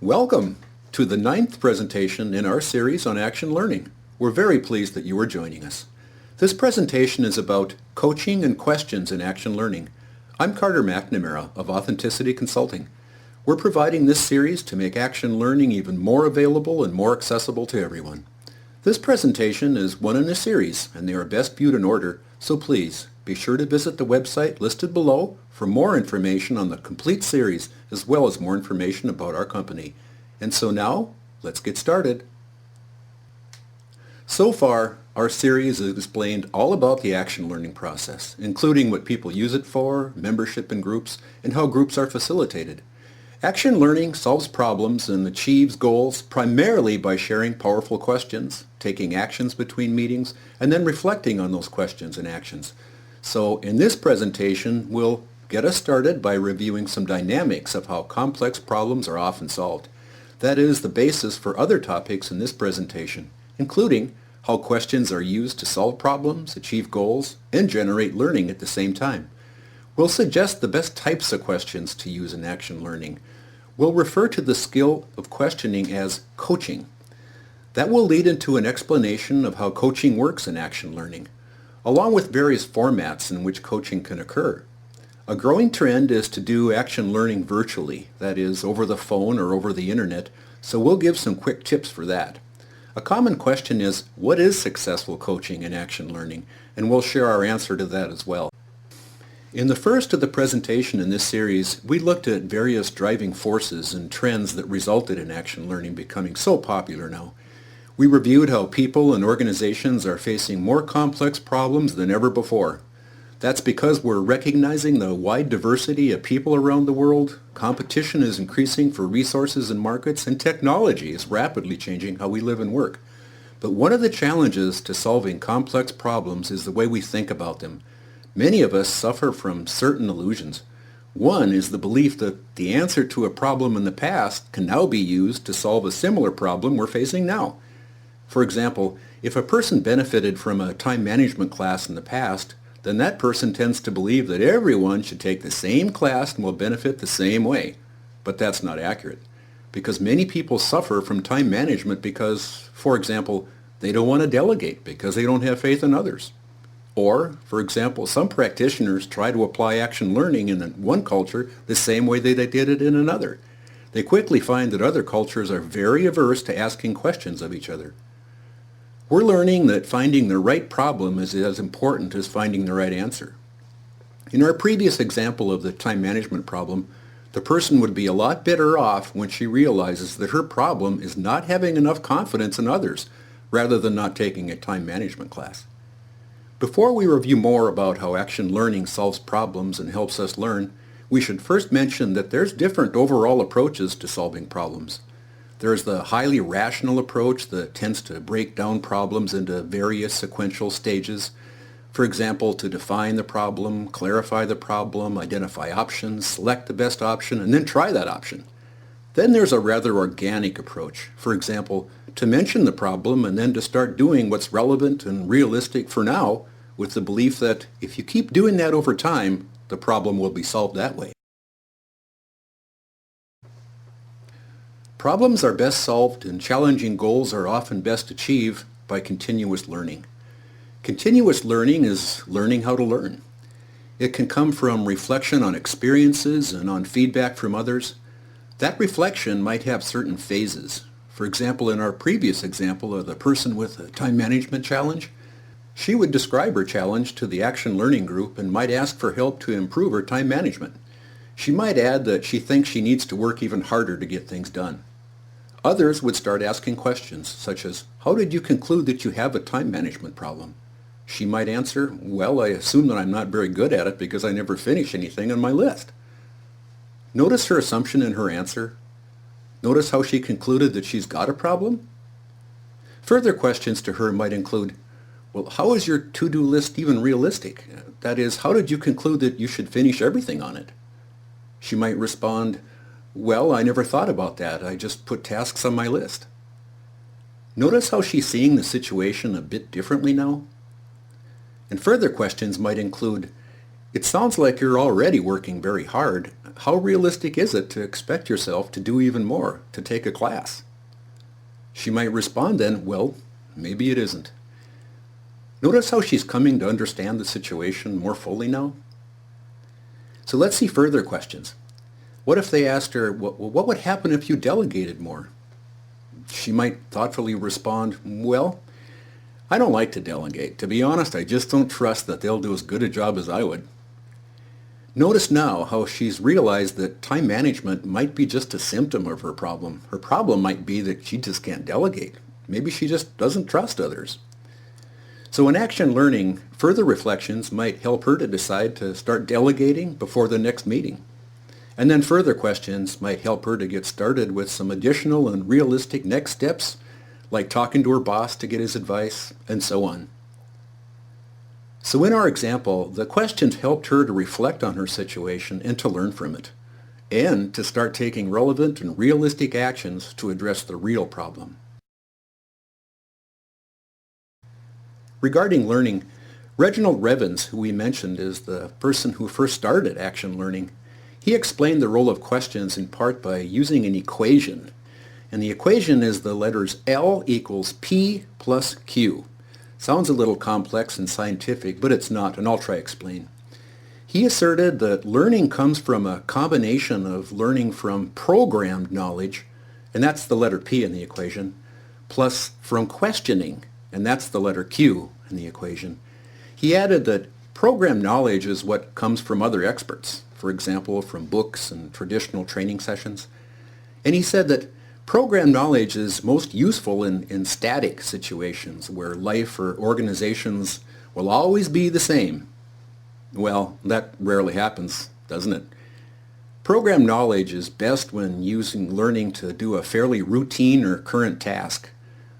Welcome to the ninth presentation in our series on action learning. We're very pleased that you are joining us. This presentation is about coaching and questions in action learning. I'm Carter McNamara of Authenticity Consulting. We're providing this series to make action learning even more available and more accessible to everyone. This presentation is one in a series, and they are best viewed in order, so please be sure to visit the website listed below for more information on the complete series as well as more information about our company. And so now, let's get started. So far, our series has explained all about the action learning process, including what people use it for, membership in groups, and how groups are facilitated. Action learning solves problems and achieves goals primarily by sharing powerful questions, taking actions between meetings, and then reflecting on those questions and actions. So in this presentation, we'll get us started by reviewing some dynamics of how complex problems are often solved. That is the basis for other topics in this presentation, including how questions are used to solve problems, achieve goals, and generate learning at the same time. We'll suggest the best types of questions to use in action learning. We'll refer to the skill of questioning as coaching. That will lead into an explanation of how coaching works in action learning, along with various formats in which coaching can occur. A growing trend is to do action learning virtually, that is, over the phone or over the internet, so we'll give some quick tips for that. A common question is, what is successful coaching in action learning? And we'll share our answer to that as well. In the first of the presentation in this series, we looked at various driving forces and trends that resulted in action learning becoming so popular now. We reviewed how people and organizations are facing more complex problems than ever before. That's because we're recognizing the wide diversity of people around the world, competition is increasing for resources and markets, and technology is rapidly changing how we live and work. But one of the challenges to solving complex problems is the way we think about them. Many of us suffer from certain illusions. One is the belief that the answer to a problem in the past can now be used to solve a similar problem we're facing now. For example, if a person benefited from a time management class in the past, then that person tends to believe that everyone should take the same class and will benefit the same way. But that's not accurate, because many people suffer from time management because, for example, they don't want to delegate because they don't have faith in others. Or, for example, some practitioners try to apply action learning in one culture the same way they did it in another. They quickly find that other cultures are very averse to asking questions of each other. We're learning that finding the right problem is as important as finding the right answer. In our previous example of the time management problem, the person would be a lot better off when she realizes that her problem is not having enough confidence in others, rather than not taking a time management class. Before we review more about how action learning solves problems and helps us learn, we should first mention that there's different overall approaches to solving problems. There's the highly rational approach that tends to break down problems into various sequential stages. For example, to define the problem, clarify the problem, identify options, select the best option, and then try that option. Then there's a rather organic approach. For example, to mention the problem and then to start doing what's relevant and realistic for now, with the belief that if you keep doing that over time, the problem will be solved that way. Problems are best solved and challenging goals are often best achieved by continuous learning. Continuous learning is learning how to learn. It can come from reflection on experiences and on feedback from others. That reflection might have certain phases. For example, in our previous example of the person with a time management challenge, she would describe her challenge to the action learning group and might ask for help to improve her time management. She might add that she thinks she needs to work even harder to get things done. Others would start asking questions, such as, how did you conclude that you have a time management problem? She might answer, well, I assume that I'm not very good at it because I never finish anything on my list. Notice her assumption in her answer. Notice how she concluded that she's got a problem. Further questions to her might include, well, how is your to-do list even realistic? That is, how did you conclude that you should finish everything on it? She might respond, well, I never thought about that. I just put tasks on my list. Notice how she's seeing the situation a bit differently now? And further questions might include, it sounds like you're already working very hard. how realistic is it to expect yourself to do even more, to take a class? She might respond then, well, maybe it isn't. Notice how she's coming to understand the situation more fully now? So let's see further questions. What if they asked her, well, what would happen if you delegated more? She might thoughtfully respond, well, I don't like to delegate. To be honest, I just don't trust that they'll do as good a job as I would. Notice now how she's realized that time management might be just a symptom of her problem. Her problem might be that she just can't delegate. Maybe she just doesn't trust others. So in action learning, further reflections might help her to decide to start delegating before the next meeting. And then further questions might help her to get started with some additional and realistic next steps, like talking to her boss to get his advice, and so on. So in our example, the questions helped her to reflect on her situation and to learn from it, and to start taking relevant and realistic actions to address the real problem. Regarding learning, Reginald Revens, who we mentioned is the person who first started action learning, he explained the role of questions in part by using an equation. And the equation is the letters L equals P plus Q. Sounds a little complex and scientific, but it's not, and I'll try to explain. He asserted that learning comes from a combination of learning from programmed knowledge, and that's the letter P in the equation, plus from questioning, and that's the letter Q in the equation. He added that programmed knowledge is what comes from other experts, for example, from books and traditional training sessions. And he said that programmed knowledge is most useful in static situations where life or organizations will always be the same. Well, that rarely happens, doesn't it? Programmed knowledge is best when using learning to do a fairly routine or current task,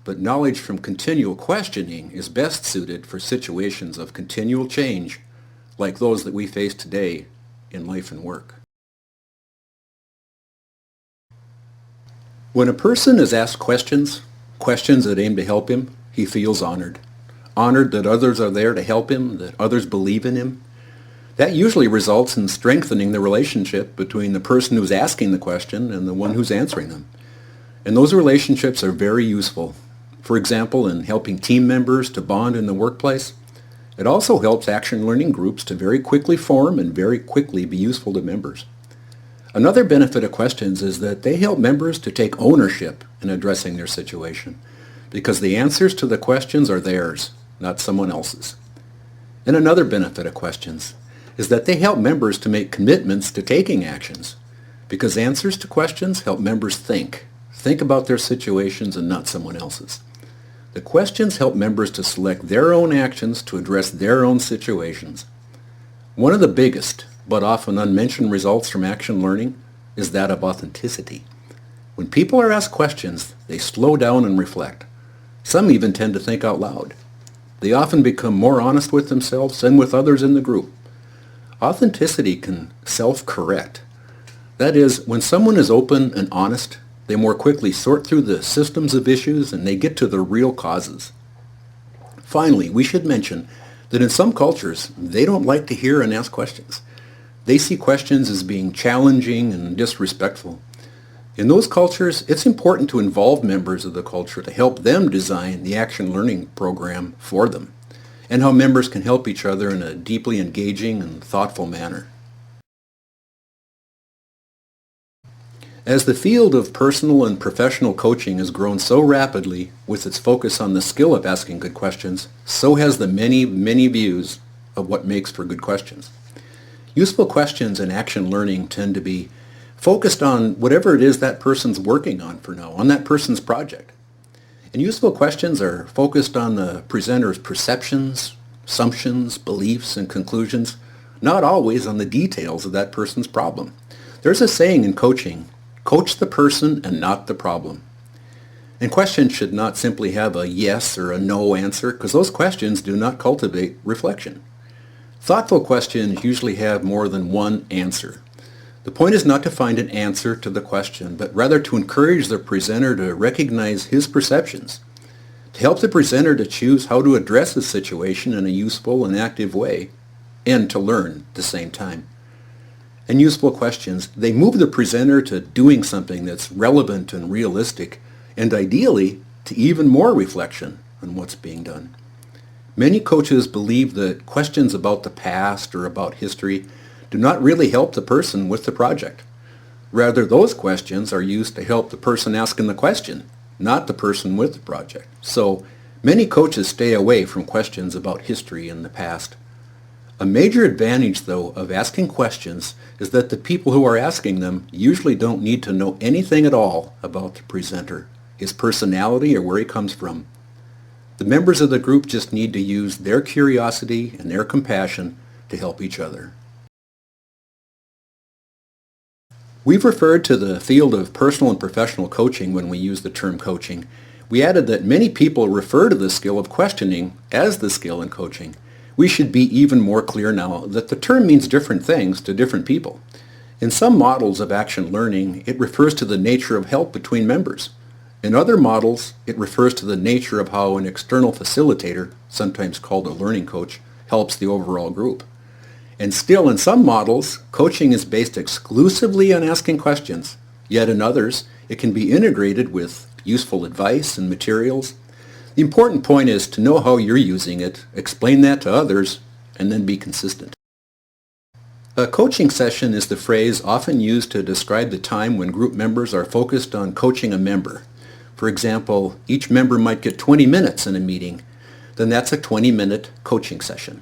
but knowledge from continual questioning is best suited for situations of continual change, like those that we face today in life and work. When a person is asked questions that aim to help him, he feels honored. Honored that others are there to help him, that others believe in him. That usually results in strengthening the relationship between the person who's asking the question and the one who's answering them. And those relationships are very useful. For example, in helping team members to bond in the workplace. It also helps action learning groups to very quickly form and very quickly be useful to members. Another benefit of questions is that they help members to take ownership in addressing their situation, because the answers to the questions are theirs, not someone else's. And another benefit of questions is that they help members to make commitments to taking actions, because answers to questions help members think about their situations and not someone else's. The questions help members to select their own actions to address their own situations. One of the biggest, but often unmentioned results from action learning is that of authenticity. When people are asked questions, they slow down and reflect. Some even tend to think out loud. They often become more honest with themselves and with others in the group. Authenticity can self-correct. That is, when someone is open and honest, they more quickly sort through the systems of issues and they get to the real causes. Finally, we should mention that in some cultures, they don't like to hear and ask questions. They see questions as being challenging and disrespectful. In those cultures, it's important to involve members of the culture to help them design the action learning program for them, and how members can help each other in a deeply engaging and thoughtful manner. As the field of personal and professional coaching has grown so rapidly with its focus on the skill of asking good questions, so has the many, many views of what makes for good questions. Useful questions in action learning tend to be focused on whatever it is that person's working on for now, on that person's project. And useful questions are focused on the presenter's perceptions, assumptions, beliefs, and conclusions, not always on the details of that person's problem. There's a saying in coaching, coach the person and not the problem. And questions should not simply have a yes or a no answer, because those questions do not cultivate reflection. Thoughtful questions usually have more than one answer. The point is not to find an answer to the question, but rather to encourage the presenter to recognize his perceptions, to help the presenter to choose how to address the situation in a useful and active way, and to learn at the same time. and useful questions, they move the presenter to doing something that's relevant and realistic, and ideally to even more reflection on what's being done. Many coaches believe that questions about the past or about history do not really help the person with the project. Rather, those questions are used to help the person asking the question, not the person with the project. So many coaches stay away from questions about history in the past. A major advantage, though, of asking questions is that the people who are asking them usually don't need to know anything at all about the presenter, his personality, or where he comes from. The members of the group just need to use their curiosity and their compassion to help each other. We've referred to the field of personal and professional coaching when we use the term coaching. We added that many people refer to the skill of questioning as the skill in coaching. We should be even more clear now that the term means different things to different people. In some models of action learning, it refers to the nature of help between members. In other models, it refers to the nature of how an external facilitator, sometimes called a learning coach, helps the overall group. And still, in some models, coaching is based exclusively on asking questions. Yet in others, it can be integrated with useful advice and materials. The important point is to know how you're using it, explain that to others, and then be consistent. A coaching session is the phrase often used to describe the time when group members are focused on coaching a member. For example, each member might get 20 minutes in a meeting. Then that's a 20-minute coaching session.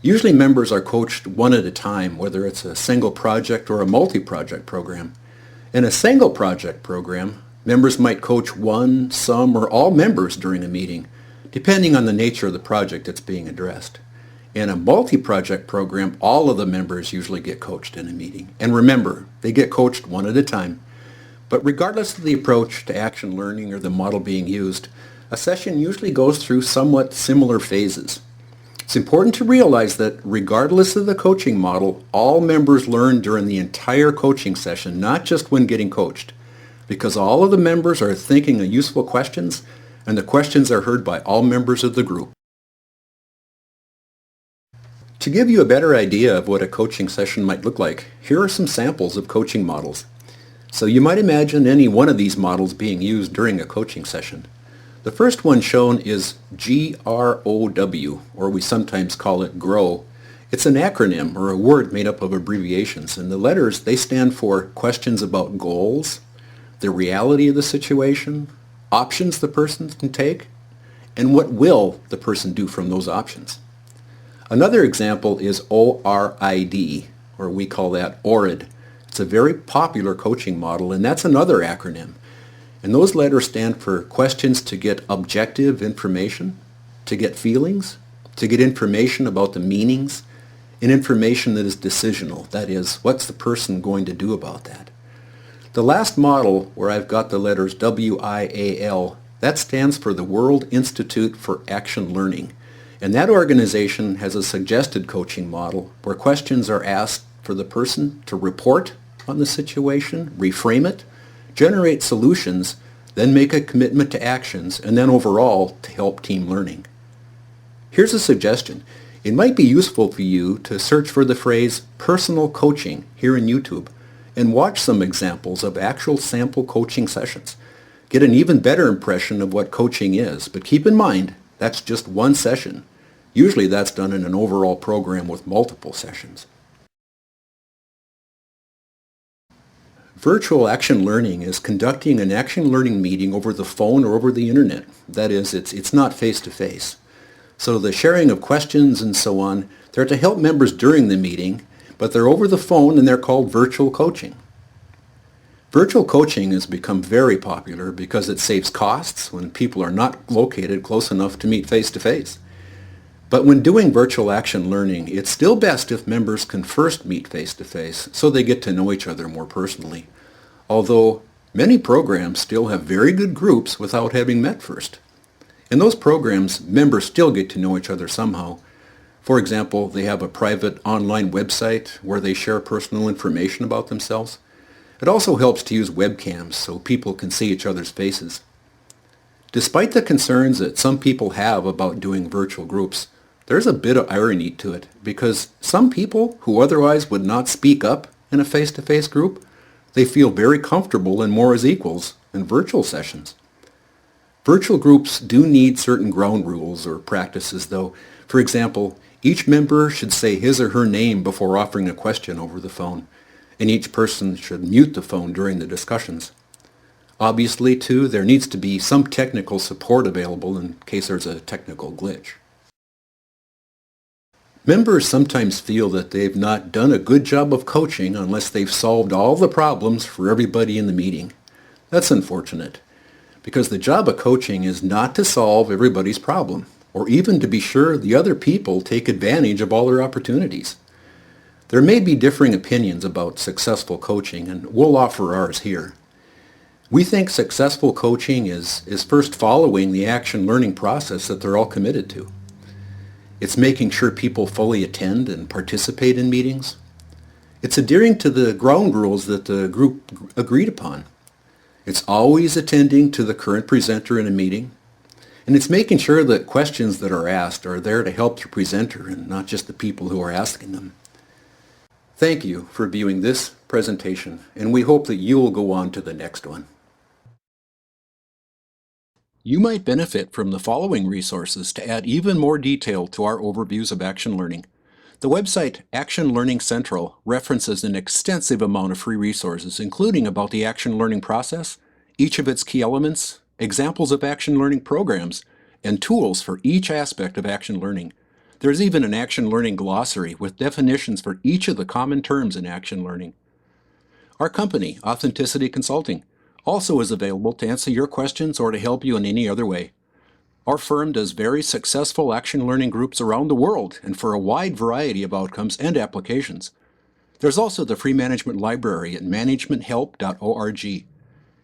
Usually members are coached one at a time, whether it's a single project or a multi-project program. In a single project program, members might coach one, some, or all members during a meeting, depending on the nature of the project that's being addressed. In a multi-project program, all of the members usually get coached in a meeting. And remember, they get coached one at a time. But regardless of the approach to action learning or the model being used, a session usually goes through somewhat similar phases. It's important to realize that regardless of the coaching model, all members learn during the entire coaching session, not just when getting coached, because all of the members are thinking of useful questions, and the questions are heard by all members of the group. To give you a better idea of what a coaching session might look like, here are some samples of coaching models. So you might imagine any one of these models being used during a coaching session. The first one shown is GROW, or we sometimes call it GROW. It's an acronym or a word made up of abbreviations, and the letters, they stand for questions about goals, the reality of the situation, options the person can take, and what will the person do from those options. Another example is ORID, or we call that ORID. It's a very popular coaching model, and that's another acronym. And those letters stand for questions to get objective information, to get feelings, to get information about the meanings, and information that is decisional. That is, what's the person going to do about that? The last model, where I've got the letters WIAL, that stands for the World Institute for Action Learning. And that organization has a suggested coaching model where questions are asked for the person to report on the situation, reframe it, generate solutions, then make a commitment to actions, and then overall to help team learning. Here's a suggestion. It might be useful for you to search for the phrase personal coaching here in YouTube and watch some examples of actual sample coaching sessions. Get an even better impression of what coaching is, but keep in mind that's just one session. Usually that's done in an overall program with multiple sessions. Virtual action learning is conducting an action learning meeting over the phone or over the internet. That is, it's not face-to-face. So the sharing of questions and so on, they're to help members during the meeting, but they're over the phone and they're called virtual coaching. Virtual coaching has become very popular because it saves costs when people are not located close enough to meet face-to-face. But when doing virtual action learning, it's still best if members can first meet face-to-face so they get to know each other more personally. Although many programs still have very good groups without having met first. In those programs, members still get to know each other somehow. For example, they have a private online website where they share personal information about themselves. It also helps to use webcams so people can see each other's faces. Despite the concerns that some people have about doing virtual groups, there's a bit of irony to it because some people who otherwise would not speak up in a face-to-face group, they feel very comfortable and more as equals in virtual sessions. Virtual groups do need certain ground rules or practices though. For example, each member should say his or her name before offering a question over the phone, and each person should mute the phone during the discussions. Obviously, too, there needs to be some technical support available in case there's a technical glitch. Members sometimes feel that they've not done a good job of coaching unless they've solved all the problems for everybody in the meeting. That's unfortunate, because the job of coaching is not to solve everybody's problem, or even to be sure the other people take advantage of all their opportunities. There may be differing opinions about successful coaching, and we'll offer ours here. We think successful coaching is first following the action learning process that they're all committed to. It's making sure people fully attend and participate in meetings. It's adhering to the ground rules that the group agreed upon. It's always attending to the current presenter in a meeting. And it's making sure that questions that are asked are there to help the presenter and not just the people who are asking them. Thank you for viewing this presentation, and we hope that you will go on to the next one. You might benefit from the following resources to add even more detail to our overviews of action learning. The website Action Learning Central references an extensive amount of free resources, including about the action learning process, each of its key elements, examples of action learning programs, and tools for each aspect of action learning. There's even an action learning glossary with definitions for each of the common terms in action learning. Our company, Authenticity Consulting, also is available to answer your questions or to help you in any other way. Our firm does very successful action learning groups around the world and for a wide variety of outcomes and applications. There's also the free management library at managementhelp.org.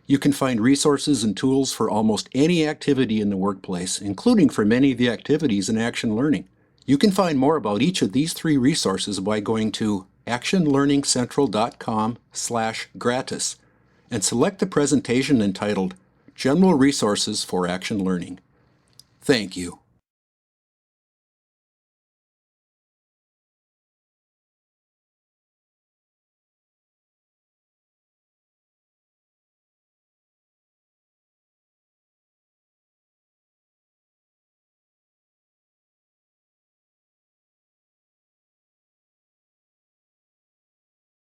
You can find resources and tools for almost any activity in the workplace, including for many of the activities in action learning. You can find more about each of these three resources by going to actionlearningcentral.com/gratis and select the presentation entitled General Resources for Action Learning. Thank you.